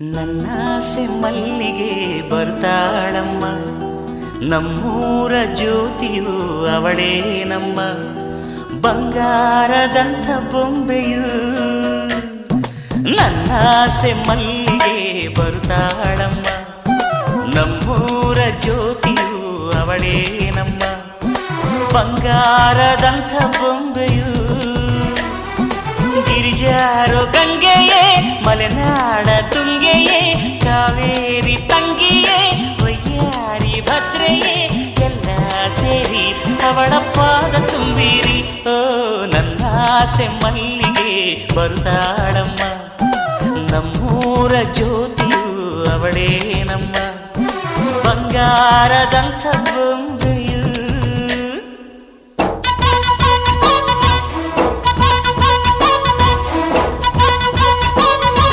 ನನ್ನಾಸೆ ಮಲ್ಲಿಗೆ ಬರ್ತಾಳಮ್ಮ, ನಮ್ಮೂರ ಜ್ಯೋತಿಯು ಅವಳೇ ನಮ್ಮ, ಬಂಗಾರದಂಥ ಬೊಂಬೆಯು. ನನ್ನಾಸೆ ಮಲ್ಲಿಗೆ ಬರ್ತಾಳಮ್ಮ, ನಮ್ಮೂರ ಜ್ಯೋತಿಯು ಅವಳೇ ನಮ್ಮ, ಬಂಗಾರದಂಥ ಬೊಂಬೆಯು. ಗಿರಿಜಾರೋ ಗಂಗೆಯೇ, ಮಲೆನಾಡ ತುಂಗೆಯೇ, ಕಾವೇರಿ ತಂಗಿಯೇ, ವಯ್ಯಾರಿ ಭದ್ರೆಯೇ, ಎಲ್ಲ ಸೇರಿ ಅವಳ ಪಾದ ತುಂಬಿರಿ. ಓ ನನ್ನಾಸೆ ಮಲ್ಲಿಗೆ ಬರುತ್ತಾಳಮ್ಮ, ನಮ್ಮೂರ ಜ್ಯೋತಿಯು ಅವಳೇ ನಮ್ಮ, ಬಂಗಾರದಂಥ ಬೊಂಬೆ.